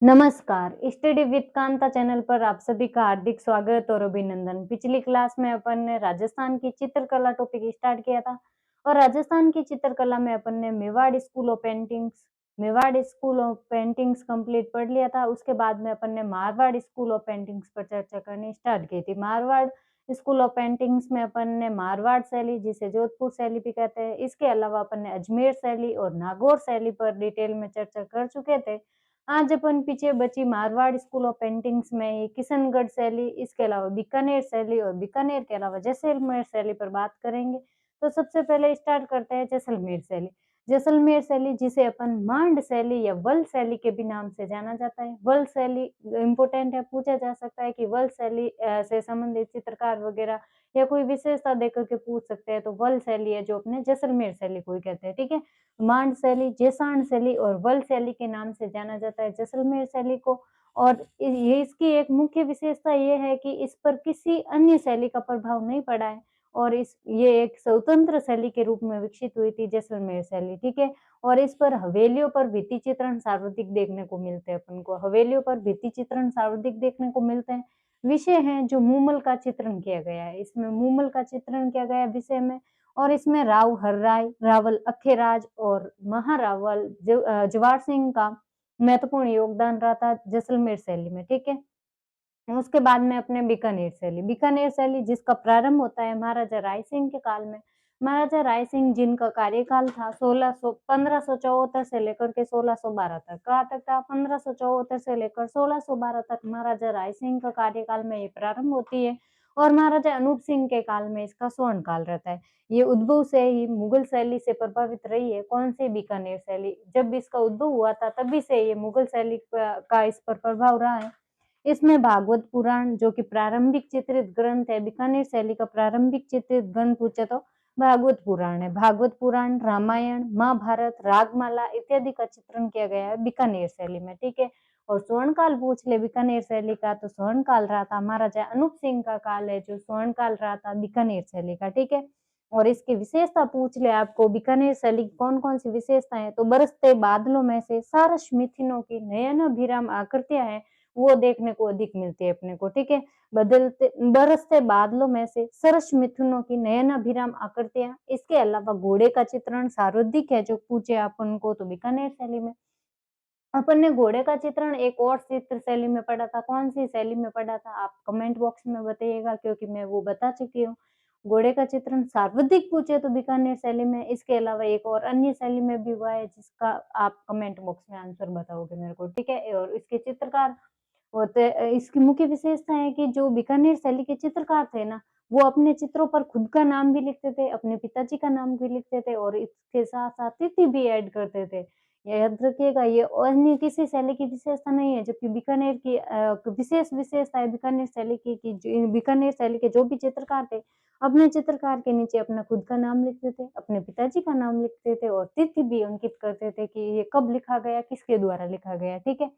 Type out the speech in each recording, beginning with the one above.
नमस्कार, study with Kanta channel पर आप सभी का हार्दिक स्वागत और अभिनंदन। पिछली क्लास में अपन ने राजस्थान की चित्रकला टॉपिक स्टार्ट किया था और राजस्थान की चित्रकला में अपन ने Mewar school of paintings complete पढ़ लिया था। उसके बाद में अपन ने मारवाड़ स्कूल ऑफ पेंटिंग्स पर चर्चा करनी स्टार्ट की थी। मारवाड़ स्कूल ऑफ पेंटिंग्स में अपन ने मारवाड़ शैली, जिसे जोधपुर शैली भी कहते हैं, इसके अलावा अपन ने अजमेर शैली और नागौर शैली पर डिटेल में चर्चा कर चुके थे। आज अपन पीछे बची मारवाड़ स्कूल ऑफ पेंटिंग्स में ही किशनगढ़ शैली, इसके अलावा बीकानेर शैली और बीकानेर के अलावा जैसलमेर शैली पर बात करेंगे। तो सबसे पहले स्टार्ट करते हैं जैसलमेर शैली। जैसलमेर शैली, जिसे अपन मांड शैली या वल शैली के भी नाम से जाना जाता है। वल शैली इम्पोर्टेंट है, पूछा जा सकता है कि वल शैली से संबंधित चित्रकार वगैरह या कोई विशेषता देकर के पूछ सकते हैं, तो वल शैली है जो अपने जैसलमेर शैली को ही कहते हैं। ठीक है, मांड शैली, जेसाण शैली और वल शैली के नाम से जाना जाता है जैसलमेर शैली को। और ये इसकी एक मुख्य विशेषता ये है कि इस पर किसी अन्य शैली का प्रभाव नहीं पड़ा है और इस ये एक स्वतंत्र शैली के रूप में विकसित हुई थी जैसलमेर शैली। ठीक है, और इस पर हवेलियों पर भित्ति चित्रण सर्वाधिक देखने को मिलते हैं। अपन को हवेलियों पर भित्ति चित्रण सर्वाधिक देखने को मिलते हैं। विषय है जो मूमल का चित्रण किया गया है, इसमें मूमल का चित्रण किया गया है विषय में। और इसमें राव हर्राय, रावल अखेराज और महारावल जवार सिंह का महत्वपूर्ण योगदान रहा था जैसलमेर शैली में। ठीक है, उसके बाद में अपने बीकानेर शैली जिसका प्रारंभ होता है महाराजा राय सिंह के काल में। महाराजा राय सिंह, जिनका कार्यकाल था 1574 से लेकर के 1612 तक, कहाँ तक था? 1574 से लेकर 1612 तक महाराजा राय सिंह का कार्यकाल में ये प्रारंभ होती है और महाराजा अनूप सिंह के काल में इसका स्वर्ण काल रहता है। ये उद्भव से ही मुगल शैली से प्रभावित रही है। कौन सी? बीकानेर शैली। जब इसका उद्भव हुआ था तभी से ये मुगल शैली का इस पर प्रभाव रहा है। इसमें भागवत पुराण, जो कि प्रारंभिक चित्रित ग्रंथ है, बीकानेर शैली का प्रारंभिक चित्रित ग्रंथ पूछे तो भागवत पुराण है। भागवत पुराण, रामायण, महाभारत, रागमाला इत्यादि का चित्रण किया गया है बीकानेर शैली में। ठीक है, और स्वर्ण काल पूछ ले बीकानेर शैली का, तो स्वर्ण काल रहा था महाराजा अनूप सिंह का काल है, जो स्वर्ण काल रहा था बीकानेर शैली का। ठीक है, और इसकी विशेषता पूछ ले आपको, बीकानेर शैली की कौन कौन सी विशेषताएं, तो बरसते बादलों में से सारस मिथुनों की नयनाभिराम आकृतियां हैं, वो देखने को अधिक मिलती है अपने को। ठीक है, बदलते बरसते बादलों में से सरस मिथुनों की नयनाभिराम आकृतियां। इसके अलावा घोड़े का चित्रण सर्वाधिक है, जो पूछे अपन को, तो बीकानेर शैली में। अपन ने घोड़े का चित्रण एक और चित्र शैली में पढ़ा था। कौन सी शैली में पढ़ा था? आप कमेंट बॉक्स में बताइएगा, क्योंकि मैं वो बता चुकी हूँ। घोड़े का चित्रण सर्वाधिक पूछे तो बीकानेर शैली में। इसके अलावा एक और अन्य शैली में भी हुआ है, जिसका आप कमेंट बॉक्स में आंसर बताओगे मेरे को। ठीक है, और इसके चित्रकार होते इसकी मुख्य विशेषता है कि जो बीकानेर शैली के चित्रकार थे ना, वो अपने चित्रों पर खुद का नाम भी लिखते थे, अपने पिताजी का नाम भी लिखते थे और इसके साथ-साथ तिथि भी ऐड करते थे। याद रखिएगा, ये अन्य किसी शैली की विशेषता नहीं है, जबकि बीकानेर की विशेष विशेषता है बीकानेर शैली की कि बीकानेर शैली के जो भी चित्रकार थे, अपने चित्रकार के नीचे अपना खुद का नाम लिखते थे, अपने पिताजी का नाम लिखते थे और तिथि भी अंकित करते थे कि ये कब लिखा गया, किसके द्वारा लिखा गया। ठीक है?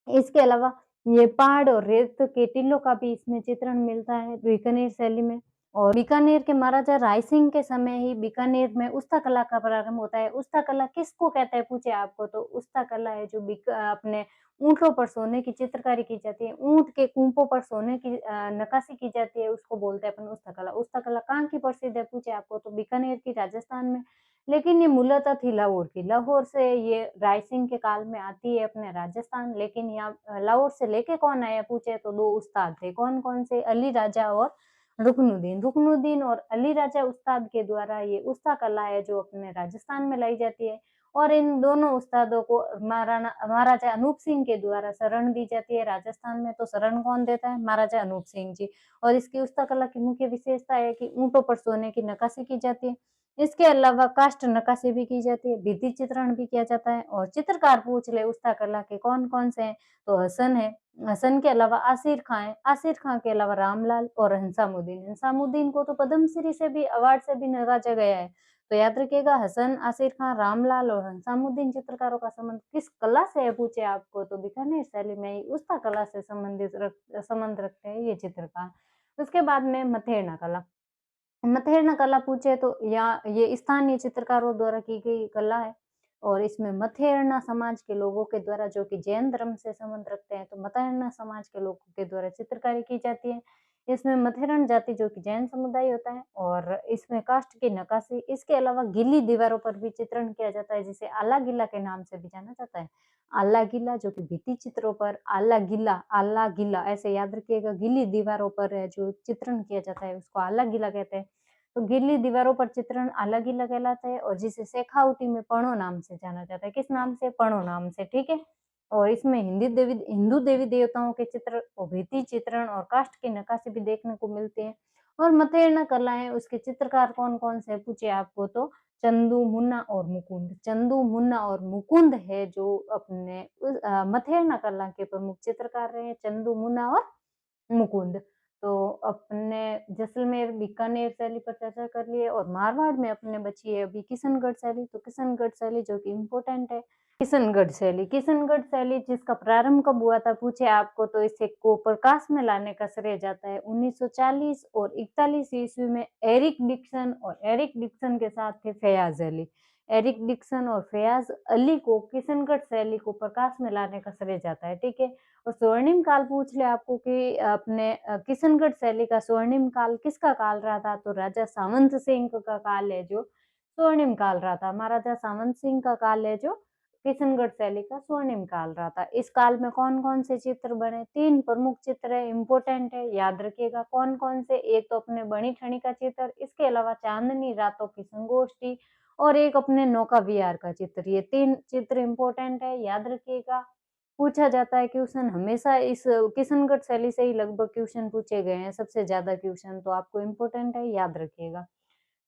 इसके अलावा ये पहाड़ और रेत के टीलों का भी इसमें चित्रण मिलता है बीकानेर शैली में। और बीकानेर के महाराजा राय सिंह के समय ही बीकानेर में उस्ता कला का प्रारंभ होता है। उस्ता कला किसको कहते हैं पूछे आपको, तो उस्ता कला है जो अपने ऊँटों पर सोने की चित्रकारी की जाती है, ऊँट के कुंपों पर सोने की नक्काशी की जाती है, उसको बोलते हैं अपन उस्ता कला। उस्ता कला कहाँ की प्रसिद्ध है पूछे आपको, तो बीकानेर की, राजस्थान में। लेकिन ये मूलतः थी लाहौर की। लाहौर से ये राय सिंह के काल में आती है अपने राजस्थान, लेकिन यहाँ लाहौर से लेके कौन आया पूछे तो 2 उस्ताद थे। कौन-कौन से? अली राजा और रुकनुद्दीन। रुकनुद्दीन और अली राजा उस्ताद के द्वारा ये उस्ता कला है जो अपने राजस्थान में लाई जाती है और इन दोनों उस्तादों को महाराजा अनूप सिंह के द्वारा शरण दी जाती है राजस्थान में। तो शरण कौन देता है? महाराजा अनूप सिंह जी। और इसकी उस्ता कला की मुख्य विशेषता है कि ऊँटों पर सोने की नक्काशी की जाती है। इसके अलावा काष्ठ नक्काशी भी की जाती है, भित्ति चित्रण भी किया जाता है और चित्रकार पूछ ले उस्ता कला के कौन-कौन से हैं, तो हसन है, हसन के अलावा आसिर खां है, आसिर खां के अलावा रामलाल और हंसामुद्दीन। हंसामुद्दीन को तो पद्मश्री से भी, अवार्ड से भी नवाजा गया है। तो याद रखिएगा, हसन, आसिर खां, रामलाल और हंसामुद्दीन चित्रकारों का संबंध किस कला से है पूछे आपको, तो बीकानेर शैली में ही उस्ता कला से संबंध रखते हैं ये चित्रकार। उसके बाद में मथेरना कला। मथेरना कला पूछे तो या ये स्थानीय चित्रकारों द्वारा की गई कला है। और इसमें मथेरना समाज के लोगों के द्वारा, जो कि जैन धर्म से संबंध रखते हैं, तो मथेरना समाज के लोगों के द्वारा चित्रकारी की जाती है। इसमें मथेरन जाति जो कि जैन समुदाय होता है, और इसमें काष्ठ की नक्काशी, इसके अलावा गीली दीवारों पर भी चित्रण किया जाता है, जिसे आला गीला के नाम से भी जाना जाता है। आला गीला जो कि भित्ति चित्रों पर, आला गीला ऐसे याद रखिएगा, गीली दीवारों पर जो चित्रण किया जाता है उसको आला गीला कहते हैं। तो गीली दीवारों पर चित्रण आला गीला कहलाता है, और जिसे शेखावटी में पणो नाम से जाना जाता है। किस नाम से? पणो नाम से, ठीक है। और इसमें हिंदू देवी देवताओं के चित्र और भित्ति चित्रण और काष्ठ की नक्काशी भी देखने को मिलते हैं। और मथेरना कला है, उसके चित्रकार कौन कौन से पूछे आपको, तो चंदू, मुन्ना और मुकुंद। चंदू, मुन्ना और मुकुंद है जो अपने मथेरना कला के प्रमुख चित्रकार रहे हैं, चंदू, मुन्ना और मुकुंद। तो अपने जैसलमेर, बीकानेर शैली पर चर्चा कर लिए, और मारवाड़ में अपने बची है अभी किशनगढ़ शैली। तो किशनगढ़ शैली जो कि इम्पोर्टेंट है। किशनगढ़ शैली जिसका प्रारंभ कब हुआ था पूछे आपको, तो इसे को प्रकाश में लाने का श्रेय जाता है 1940 और 41 ईस्वी में एरिक डिक्सन के साथ थे फयाज अली। एरिक डिक्सन और फयाज अली को किशनगढ़ शैली को प्रकाश में लाने का श्रेय जाता है, ठीक है। और स्वर्णिम काल पूछ ले आपको कि अपने किशनगढ़ शैली का स्वर्णिम काल किसका काल रहा था, तो राजा सावंत सिंह का काल है जो स्वर्णिम काल रहा था। महाराजा सावंत सिंह का काल है जो किशनगढ़ शैली का स्वर्णिम काल रहा था। इस काल में कौन कौन से चित्र बने? 3 प्रमुख चित्र है, इंपोर्टेंट है, याद रखिएगा कौन कौन से। एक तो अपने बणी ठनी का चित्र, इसके अलावा चांदनी रातों की संगोष्ठी, और एक अपने नौका विहार का चित्र। ये 3 चित्र इंपोर्टेंट है, याद रखिएगा। पूछा जाता है क्वेश्चन हमेशा इस किशनगढ़ शैली से ही लगभग क्वेश्चन पूछे गए हैं, सबसे ज्यादा क्वेश्चन, तो आपको इम्पोर्टेंट है, याद रखिएगा।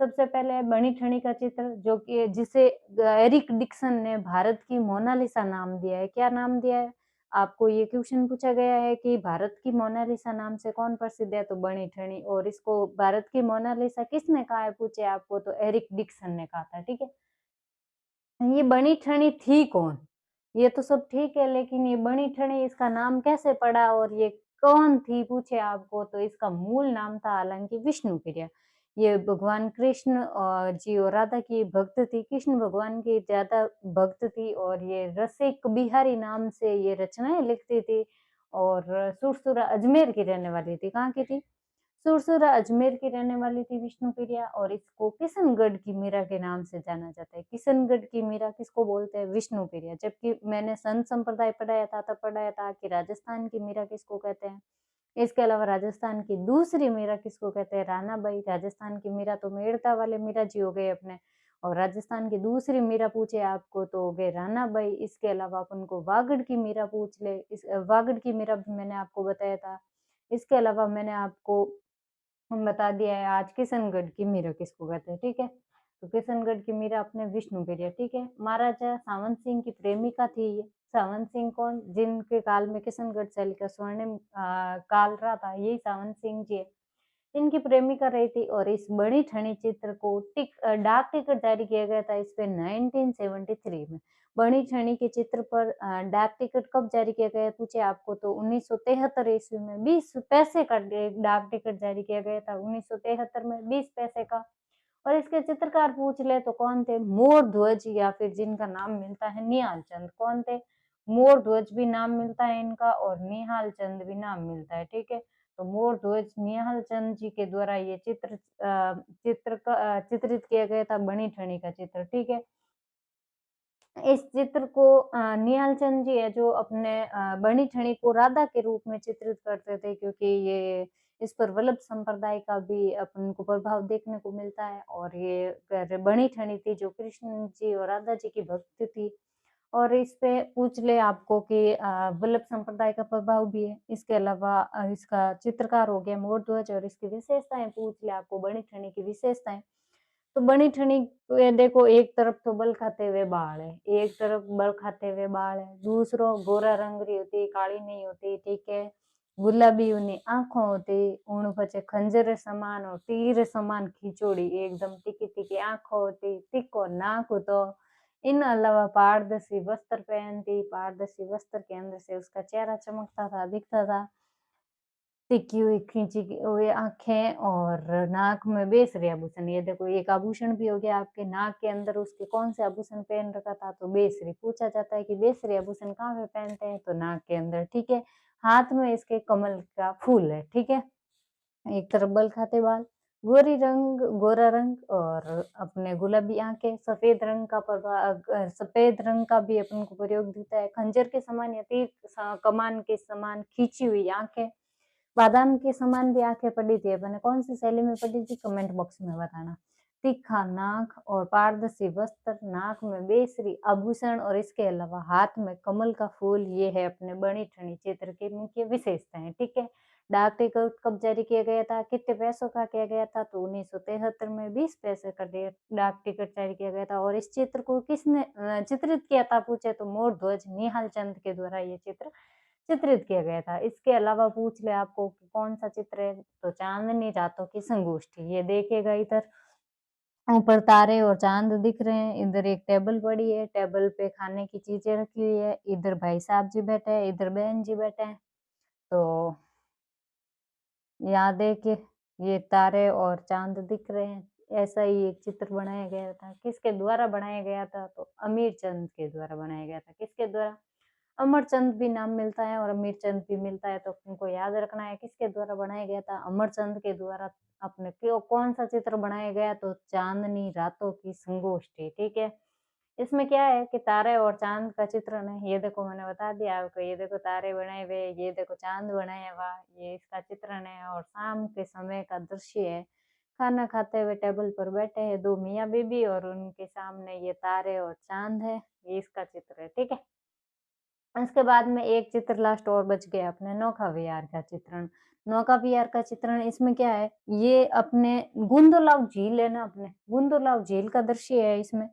सबसे पहले है बणी ठनी का चित्र, जो कि जिसे एरिक डिक्सन ने भारत की मोनालिसा नाम दिया है। क्या नाम दिया है? आपको ये क्वेश्चन पूछा गया है कि भारत की मोनालिसा नाम से कौन प्रसिद्ध है, तो बणी ठनी। और इसको भारत की मोनालिसा किसने कहा है पूछे आपको, तो एरिक डिक्सन ने कहा था, ठीक है। ये बणी ठनी थी कौन? ये तो सब ठीक है, लेकिन ये बणी ठनी इसका नाम कैसे पड़ा और ये कौन थी पूछे आपको, तो इसका मूल नाम था हालांकि विष्णुप्रिया। ये भगवान कृष्ण जी और राधा की भक्त थी, कृष्ण भगवान की ज्यादा भक्त थी, और ये रसिक बिहारी नाम से ये रचनाएं लिखती थी, और सुरसुरा अजमेर की रहने वाली थी। कहाँ की थी? सुरसुरा अजमेर की रहने वाली थी विष्णुप्रिया, और इसको किशनगढ़ की मीरा के नाम से जाना जाता है। किशनगढ़ की मीरा किसको बोलते हैं? विष्णुप्रिया। जबकि मैंने संत संप्रदाय पढ़ाया था, तब पढ़ाया था कि राजस्थान की मीरा किसको कहते हैं। इसके अलावा राजस्थान की दूसरी मीरा किसको कहते हैं? रानाबाई। राजस्थान की मीरा तो मेड़ता वाले मीरा जी हो गए अपने, और राजस्थान की दूसरी मीरा पूछे आपको तो हो गए रानाबाई। इसके अलावा अपन को वागड़ की मीरा पूछ ले, इस वागड़ की मीरा भी मैंने आपको बताया था। इसके अलावा मैंने आपको बता दिया है आज किशनगढ़ की मीरा किसको कहते हैं, ठीक है। तो किशनगढ़ की मीरा अपने विष्णुप्रिया, ठीक है। महाराजा सावंत सिंह की प्रेमिका थी ये। सावंत सिंह कौन? जिनके काल में किशनगढ़ शैली का स्वर्णिम काल रहा था, यही सावंत सिंह जी है। इनकी प्रेमिका रही थी, और इस बड़ी ठनी चित्र को डाक टिकट जारी किया गया था इस पे 1973 में। बड़ी ठनी के चित्र पर डाक टिकट कब जारी किया गया पूछे आपको, तो 1973 ईस्वी में 20 पैसे का डाक टिकट जारी किया गया था 1973 में, 20 पैसे का। और इसके चित्रकार पूछ ले तो कौन थे? मोर ध्वज, या फिर जिनका नाम मिलता है निहाल चंद। कौन थे? मोर ध्वज भी नाम मिलता है इनका, और निहाल चंद भी नाम मिलता है, ठीक है। तो मोर ध्वज निहाल चंद जी के द्वारा ये चित्रित किया गया था बनी ठनी का चित्र, ठीक है। इस चित्र को निहाल चंद जी है जो अपने बनी ठनी को राधा के रूप में चित्रित करते थे, क्योंकि ये इस पर वल्लभ संप्रदाय का भी अपन को प्रभाव देखने को मिलता है। और ये बनी ठनी थी जो कृष्ण जी और राधा जी की भक्त थी। और इस पे पूछ ले आपको कि वल्लभ संप्रदाय का प्रभाव भी है। इसके अलावा इसका चित्रकार हो गया मोर ध्वज, और इसकी विशेषताएं पूछ ले आपको, बनी ठनी की विशेषताएं। तो बनी ठनी ये देखो, एक तरफ तो बल खाते हुए बाल है, एक तरफ बल खाते हुए बाल है, दूसरो गोरा रंग री होती, काली नहीं होती, ठीक है। गुलाबी उनी आंखों होती, उन पचे खंजर समान और तीर समान खिचोड़ी, एकदम टिकी टिकी आंखों होती, तिको नाक होतो। इन अलावा पारदर्शी वस्त्र पहनती, पारदर्शी वस्त्र के अंदर से उसका चेहरा चमकता था, दिखता था। टिकी हुई, खींची हुई आँखें और नाक में बेसरी आभूषण। ये देखो एक आभूषण भी हो गया आपके नाक के अंदर उसके कौन से आभूषण पहन रखा था तो बेसरी। पूछा जाता है कि बेसरी आभूषण कहाँ पे पहनते हैं तो नाक के अंदर, ठीक है। हाथ में इसके कमल का फूल है, ठीक है। एक तरफ बल खाते बाल, गोरा रंग और अपने गुलाबी आँखें, सफ़ेद रंग का सफ़ेद रंग का भी अपन को प्रयोग दिखता है। खंजर के समान या तीर कमान के समान खींची हुई आँखें, बादाम के समान भी आँखें पड़ी थी। मैंने कौन-सी शैली में पड़ी थी कमेंट बॉक्स में बताना। तीखा नाक और पारदर्शी वस्त्र, नाक में बेसरी आभूषण और इसके अलावा हाथ में कमल का फूल, ये है अपने बनी-ठनी चित्र की मुख्य विशेषताएँ, ठीक है। डाक टिकट कब जारी किया गया था? कितने पैसों का किया गया था? तो 1973 में 20 पैसे का डाक टिकट जारी किया गया था और इस चित्र को किसने चित्रित किया था पूछे तो मोर ध्वज निहाल चंद के द्वारा ये चित्र चित्रित किया गया था। इसके अलावा पूछ ले आपको कि कौन-सा चित्र है, तो चाँदनी रातों की संगोष्ठी। ये देखिएगा इधर ऊपर तारे और चाँद दिख रहे हैं, इधर एक टेबल पड़ी है, टेबल पे खाने की चीज़ें रखी हुई है, इधर भाई साहब जी बैठे हैं, इधर बहन जी बैठे हैं। तो यहाँ देखिए ये तारे और चाँद दिख रहे हैं, ऐसा ही एक चित्र बनाया गया था। किसके द्वारा बनाया गया था? तो अमीर चंद के द्वारा बनाया गया था। किसके द्वारा? अमरचंद भी नाम मिलता है और अमीरचंद भी मिलता है, तो तुमको याद रखना है किसके द्वारा बनाया गया था? अमरचंद के द्वारा। अपने क्यों कौन-सा चित्र बनाया गया? तो चाँदनी रातों की संगोष्ठी, ठीक है। इसमें क्या है कि तारे और चाँद का चित्रण है, ये देखो मैंने बता दिया आपको, ये देखो तारे बनाए हुए, ये देखो चाँद बनाया हुआ, ये इसका चित्रण है और शाम के समय का दृश्य है। खाना खाते हुए टेबल पर बैठे हैं 2 मियाँ-बीबी और उनके सामने ये तारे और चाँद है, ये इसका चित्र है, ठीक है। उसके बाद में एक चित्र लास्ट और बच गया अपने नौका विहार का चित्रण। नौका विहार का चित्रण इसमें क्या है, ये अपने गुंदुलाव झील है ना अपने, गुंदुलाव झील का दृश्य है इसमें।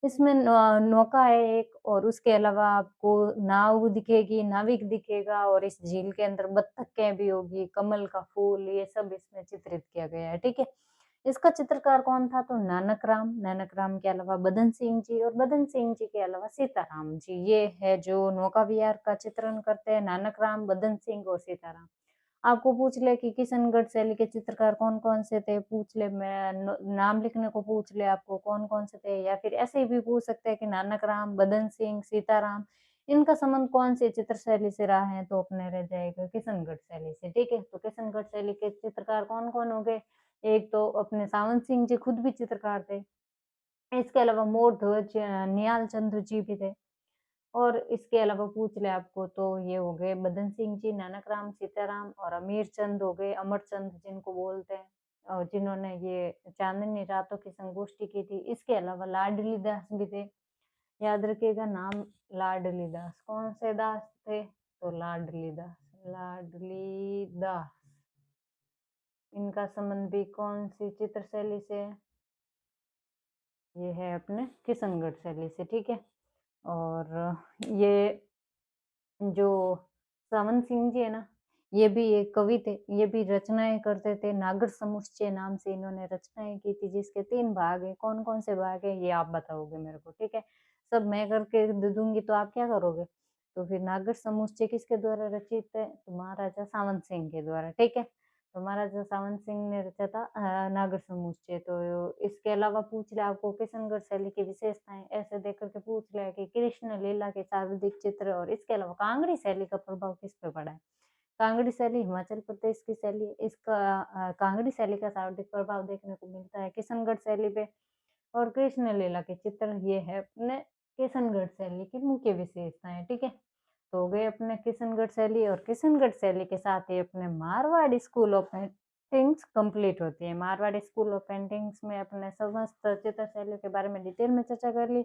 इसमें नौका है एक और उसके अलावा आपको नाव दिखेगी, नाविक दिखेगा और इस झील के अंदर बत्तखें भी होगी, कमल का फूल, ये सब इसमें चित्रित किया गया है, ठीक है। इसका चित्रकार कौन था? तो नानक राम के अलावा बदन सिंह जी और बदन सिंह जी के अलावा सीताराम जी। ये है जो नौका विहार का चित्रण करते हैं नानक राम, बदन सिंह और सीताराम। आपको पूछ ले कि किशनगढ़ शैली के चित्रकार कौन-कौन से थे? पूछ ले मैं न नाम लिखने को पूछ ले आपको कौन-कौन से थे या फिर ऐसे भी पूछ सकते हैं कि नानक राम, बदन सिंह, सीताराम इनका संबंध कौन सी चित्र शैली से रहा है? तो अपने रह जाएगा किशनगढ़ शैली से, ठीक है? तो किशनगढ़ शैली के चित्रकार कौन-कौन हो गए? एक तो अपने सावंत सिंह जी खुद भी चित्रकार थे। इसके अलावा मोर ध्वज निहाल चंद्र जी भी थे। और इसके अलावा पूछ ले आपको तो ये हो गए बदन सिंह जी, नानक राम, सीताराम और अमीर चंद हो गए, अमरचंद जिनको बोलते हैं जिन्होंने ये चांदनी रातों की संगोष्ठी की थी। इसके अलावा लाडली दास भी थे, याद रखिएगा नाम लाडली दास। कौन से दास थे? तो लाडली दास, लाडली दास। इनका संबंध भी कौन सी चित्र शैली से है? ये है अपने किशनगढ़ शैली से, ठीक है। और ये जो सावंत सिंह जी है ना, ये भी एक कवि थे, ये भी रचनाएँ करते थे, नागर समुच्चय नाम से इन्होंने रचनाएँ की थी जिसके 3 भाग हैं, कौन-कौन से भाग हैं ये आप बताओगे मेरे को, ठीक है? सब मैं करके दे दूँगी तो आप क्या करोगे? तो फिर नागर समुच्चय किसके द्वारा रचित है? तो महाराजा सावंत सिंह के द्वारा, ठीक है? तो महाराजा सावंत सिंह ने रचा था नागर समुच्चय। तो इसके अलावा पूछ ले आपको किशनगढ़ शैली की विशेषताएँ, ऐसे देख कर के पूछ ले कि कृष्ण लीला के शाब्दिक चित्र और इसके अलावा कांगड़ी शैली का प्रभाव किस पे पड़ा है? कांगड़ी शैली हिमाचल प्रदेश की शैली है। इसका कांगड़ी शैली का शाब्दिक प्रभाव देखने को मिलता है किशनगढ़ शैली पे और कृष्ण लीला के चित्र ये है अपने किशनगढ़ शैली की मुख्य विशेषताएँ, ठीक है? तो हो गए अपने किशनगढ़ शैली और किशनगढ़ शैली के साथ ही अपने Marwar school of paintings complete होती है। मारवाड़ स्कूल ऑफ पेंटिंग्स में अपने समस्त चित्र शैलियों के बारे में डिटेल में चर्चा कर ली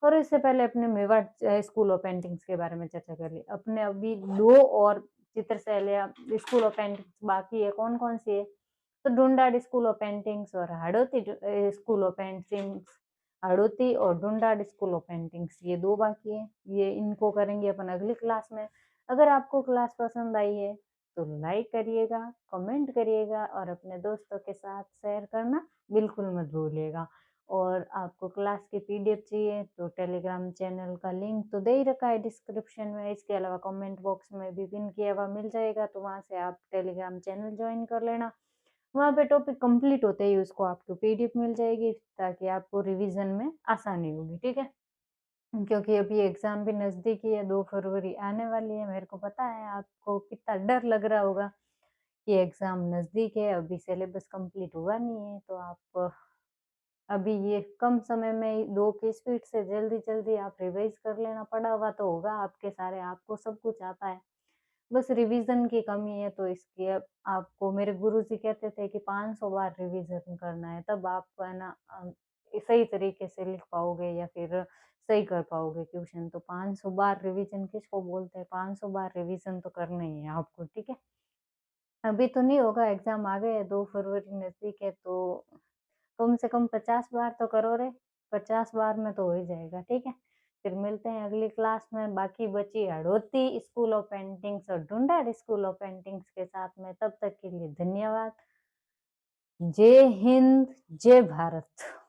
और इससे पहले अपने मेवाड़ स्कूल ऑफ पेंटिंग्स के बारे में चर्चा कर ली। अपने अभी 2 और चित्र शैलियाँ स्कूल ऑफ पेंटिंग्स बाकी है, कौन-कौन सी है? तो ढूंढाड़ स्कूल ऑफ पेंटिंग्स और Hadoti school of paintings, Hadoti और ढूंढाड़ स्कूल ऑफ पेंटिंग्स ये 2 बाकी है। ये इनको करेंगे अपन अगली क्लास में। अगर आपको क्लास पसंद आई है तो लाइक करिएगा, कमेंट करिएगा और अपने दोस्तों के साथ शेयर करना बिल्कुल मत भूलिएगा। और आपको क्लास की पीडीएफ चाहिए तो टेलीग्राम चैनल का लिंक तो दे ही रखा है डिस्क्रिप्शन में। इसके अलावा कमेंट बॉक्स में भी पिन किया हुआ मिल जाएगा, तो वहाँ से आप टेलीग्राम चैनल ज्वाइन कर लेना। वहाँ पे टॉपिक कंप्लीट होते ही उसको आपको पीडीएफ मिल जाएगी, ताकि आपको रिवीजन में आसानी होगी, ठीक है। क्योंकि अभी एग्ज़ाम भी नज़दीकी है, 2 फरवरी आने वाली है। मेरे को पता है आपको कितना डर लग रहा होगा कि एग्ज़ाम नज़दीक है, अभी सिलेबस कंप्लीट हुआ नहीं है, तो आप अभी ये कम समय में 2 की स्पीड से जल्दी-जल्दी आप रिवाइज़ कर लेना। पढ़ा हुआ तो होगा आपके सारे, आपको सब कुछ आता है, बस रिवीजन की कमी है। तो इसकी अब आपको मेरे गुरुजी कहते थे कि 500 बार रिवीजन करना है, तब आप है ना सही तरीके से लिख पाओगे या फिर सही कर पाओगे क्वेश्चन। तो 500 बार रिवीजन किसको बोलते हैं, 500 बार रिवीजन तो करना ही है आपको, ठीक है। अभी तो नहीं होगा, एग्जाम आ गए, 2 फरवरी नजदीक है, तो कम से कम 50 बार तो करो रे, 50 बार में तो हो ही जाएगा, ठीक है। फिर मिलते हैं अगली क्लास में। बाकी बची हड़ौती स्कूल ऑफ पेंटिंग्स और ढूंढाड़ स्कूल ऑफ पेंटिंग्स के साथ में। तब तक के लिए धन्यवाद। जय हिंद, जय भारत।